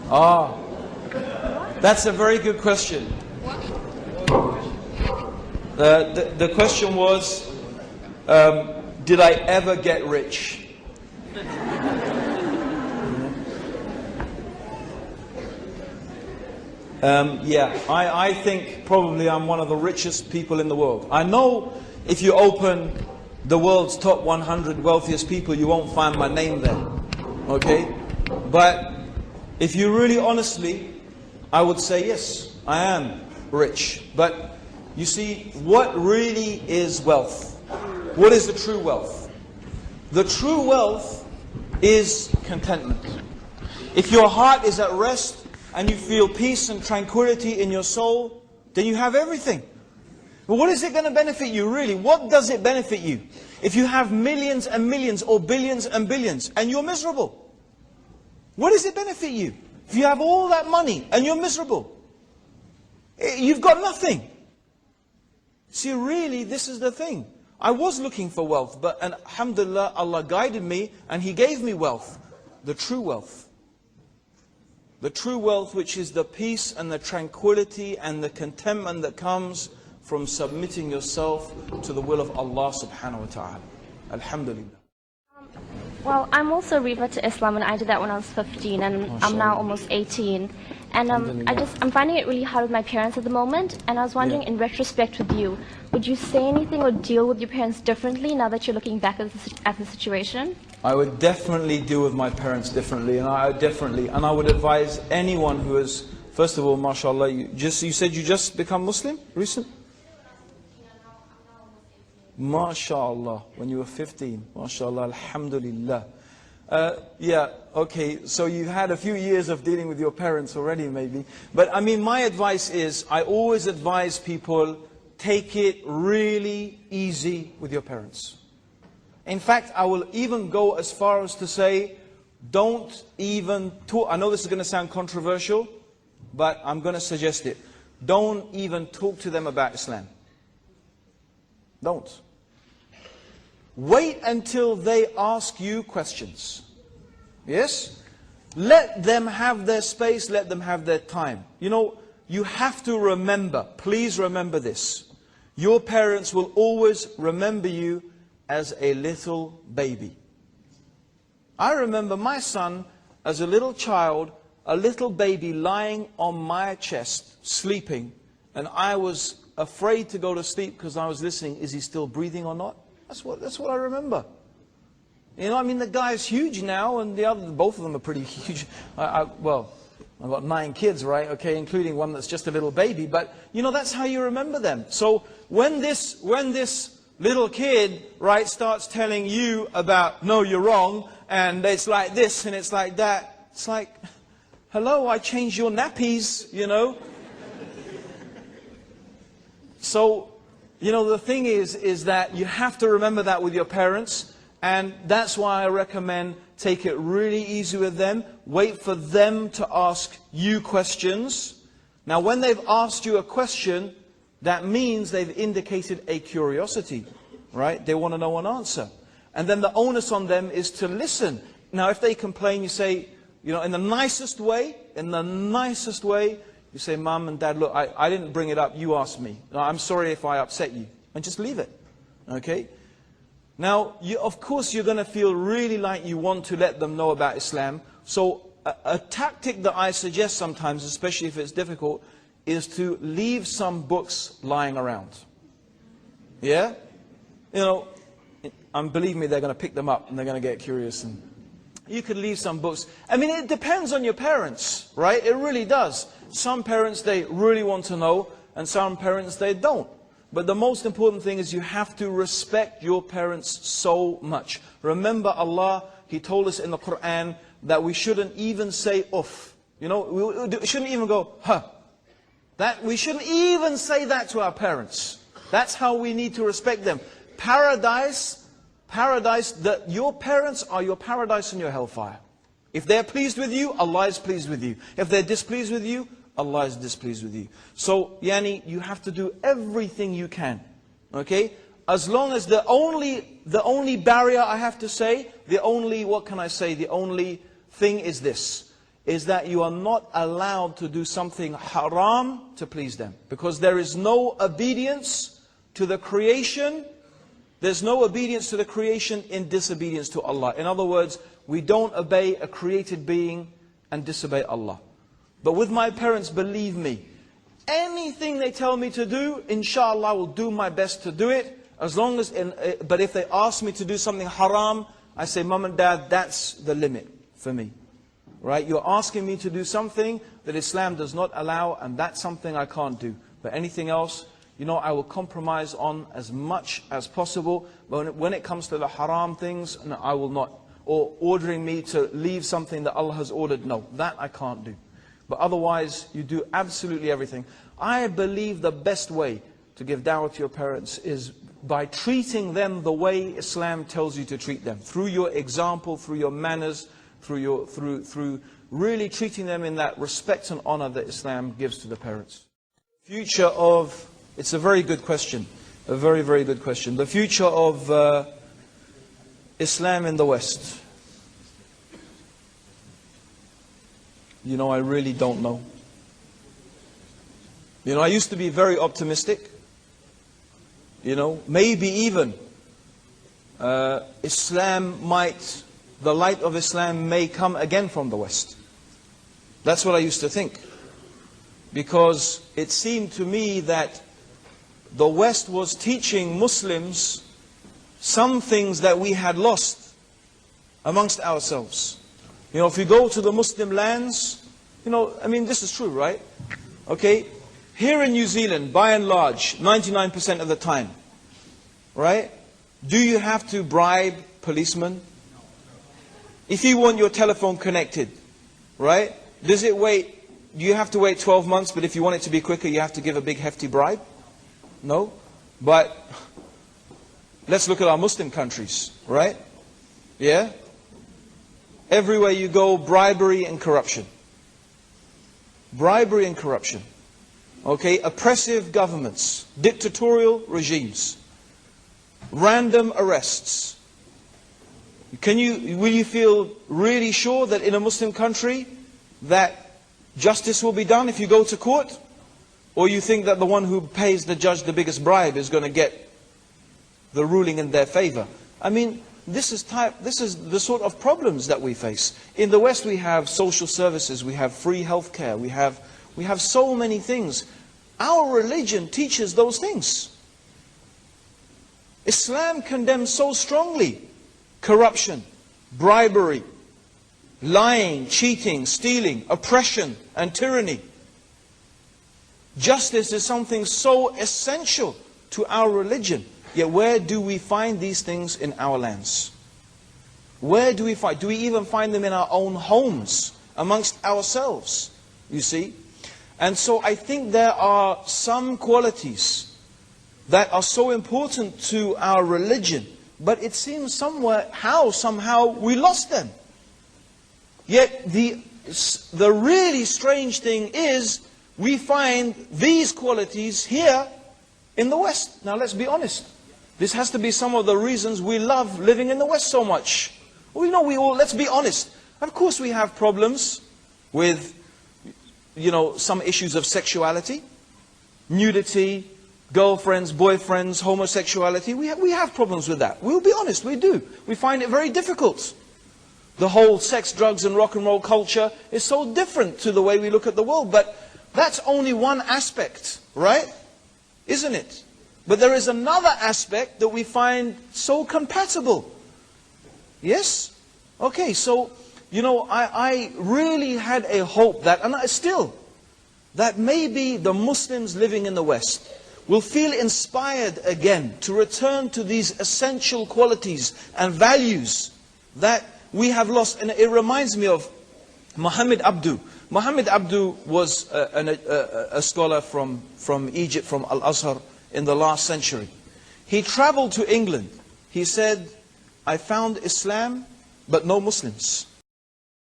Ah, that's a very good question. The question was, did I ever get rich? Yeah, I think probably I'm one of the richest people in the world. I know if you open the world's top 100 wealthiest people, you won't find my name there. Okay? But if you really honestly, I would say yes, I am rich. But you see, what really is wealth? What is the true wealth? The true wealth is contentment. If your heart is at rest, and you feel peace and tranquility in your soul, then you have everything. But what is it going to benefit you really? What does it benefit you? If you have millions and millions or billions and billions and you're miserable, what does it benefit you? If you have all that money and you're miserable, you've got nothing. See, really, this is the thing. I was looking for wealth, but alhamdulillah, Allah guided me and He gave me wealth. The true wealth. The true wealth, which is the peace and the tranquility and the contentment that comes from submitting yourself to the will of Allah subhanahu wa ta'ala. Alhamdulillah. Well, I'm also a revert to Islam, and I did that when I was 15, and I'm now almost 18. And I'm finding it really hard with my parents at the moment, and I was wondering, in retrospect with you, would you say anything or deal with your parents differently now that you're looking back at the situation? I would definitely deal with my parents differently, and I would advise anyone who is, first of all, mashallah, you said you just become Muslim recent? MashaAllah, when you were 15, MashaAllah, Alhamdulillah. Yeah, okay, so you've had a few years of dealing with your parents already maybe. But I mean, my advice is, I always advise people, take it really easy with your parents. In fact, I will even go as far as to say, don't even talk. I know this is going to sound controversial, but I'm going to suggest it. Don't even talk to them about Islam. Don't. Wait until they ask you questions. Yes? Let them have their space, let them have their time. You know, you have to remember, please remember this. Your parents will always remember you as a little baby. I remember my son as a little child, a little baby lying on my chest, sleeping, and I was afraid to go to sleep because I was listening, is he still breathing or not? That's what I remember. You know, I mean, the guy's huge now, and both of them are pretty huge. Well, I've got 9 kids, right? Okay, including one that's just a little baby. But, you know, that's how you remember them. So when this little kid, right, starts telling you about, no, you're wrong, and it's like this, and it's like that, it's like, hello, I changed your nappies, you know. So, you know, the thing is that you have to remember that with your parents, and that's why I recommend take it really easy with them. Wait for them to ask you questions. Now, when they've asked you a question, that means they've indicated a curiosity, right? They want to know an answer. And then the onus on them is to listen. Now, if they complain, you say, you know, in the nicest way, you say, Mum and Dad, look, I didn't bring it up, you asked me. I'm sorry if I upset you. And just leave it, okay? Now, of course, you're going to feel really like you want to let them know about Islam. So a tactic that I suggest sometimes, especially if it's difficult, is to leave some books lying around. Yeah? You know, and believe me, they're going to pick them up and they're going to get curious. And you could leave some books. I mean, it depends on your parents, right? It really does. Some parents, they really want to know, and some parents, they don't. But the most important thing is you have to respect your parents so much. Remember Allah, He told us in the Quran that we shouldn't even say uff. You know, we shouldn't even go, huh. We shouldn't even say that to our parents. That's how we need to respect them. Paradise, that your parents are your paradise and your hellfire. If they're pleased with you, Allah is pleased with you. If they're displeased with you, Allah is displeased with you. So, yani, you have to do everything you can. Okay? As long as the only barrier I have to say, what can I say? The only thing is this. is that you are not allowed to do something haram to please them. Because there is no obedience to the creation. There's no obedience to the creation in disobedience to Allah. In other words, we don't obey a created being and disobey Allah. But with my parents, believe me, anything they tell me to do, inshallah, I will do my best to do it. As long as, but if they ask me to do something haram, I say, Mum and Dad, that's the limit for me. Right? You're asking me to do something that Islam does not allow, and that's something I can't do. But anything else, I will compromise on as much as possible. But when it comes to the haram things, no, I will not. Or ordering me to leave something that Allah has ordered, no, that I can't do. But otherwise, you do absolutely everything. I believe the best way to give da'wah to your parents is by treating them the way Islam tells you to treat them. Through your example, through your manners, through really treating them in that respect and honor that Islam gives to the parents. Future of, it's a very good question, a very, very good question. The future of Islam in the West. I really don't know. I used to be very optimistic. Maybe even the light of Islam may come again from the West. That's what I used to think. Because it seemed to me that the West was teaching Muslims some things that we had lost amongst ourselves. If you go to the Muslim lands, this is true, right? Okay, here in New Zealand, by and large, 99% of the time, right? Do you have to bribe policemen? If you want your telephone connected, right? Do you have to wait 12 months, but if you want it to be quicker, you have to give a big hefty bribe? No? But let's look at our Muslim countries, right? Yeah? Everywhere you go, bribery and corruption. Bribery and corruption. Okay? Oppressive governments, dictatorial regimes, random arrests. Will you feel really sure that in a Muslim country that justice will be done if you go to court? Or you think that the one who pays the judge the biggest bribe is going to get the ruling in their favor? This is the sort of problems that we face. In the West we have social services, we have free healthcare, we have so many things. Our religion teaches those things. Islam condemns so strongly corruption, bribery, lying, cheating, stealing, oppression and tyranny. Justice is something so essential to our religion. Yet where do we find these things in our lands? Where do we find? Do we even find them in our own homes, amongst ourselves? You see? And so I think there are some qualities that are so important to our religion, but it seems somehow we lost them. Yet the really strange thing is we find these qualities here in the West. Now let's be honest. This has to be some of the reasons we love living in the West so much. Let's be honest. Of course we have problems with, some issues of sexuality, nudity, girlfriends, boyfriends, homosexuality. We have problems with that. We'll be honest, we do. We find it very difficult. The whole sex, drugs and rock and roll culture is so different to the way we look at the world. But that's only one aspect, right? Isn't it? But there is another aspect that we find so compatible. Yes? Okay, so, I really had a hope that, and that maybe the Muslims living in the West will feel inspired again to return to these essential qualities and values that we have lost. And it reminds me of Muhammad Abdu. Muhammad Abdu was a scholar from Egypt, from Al-Azhar, in the last century. He traveled to England. He said, I found Islam, but no Muslims.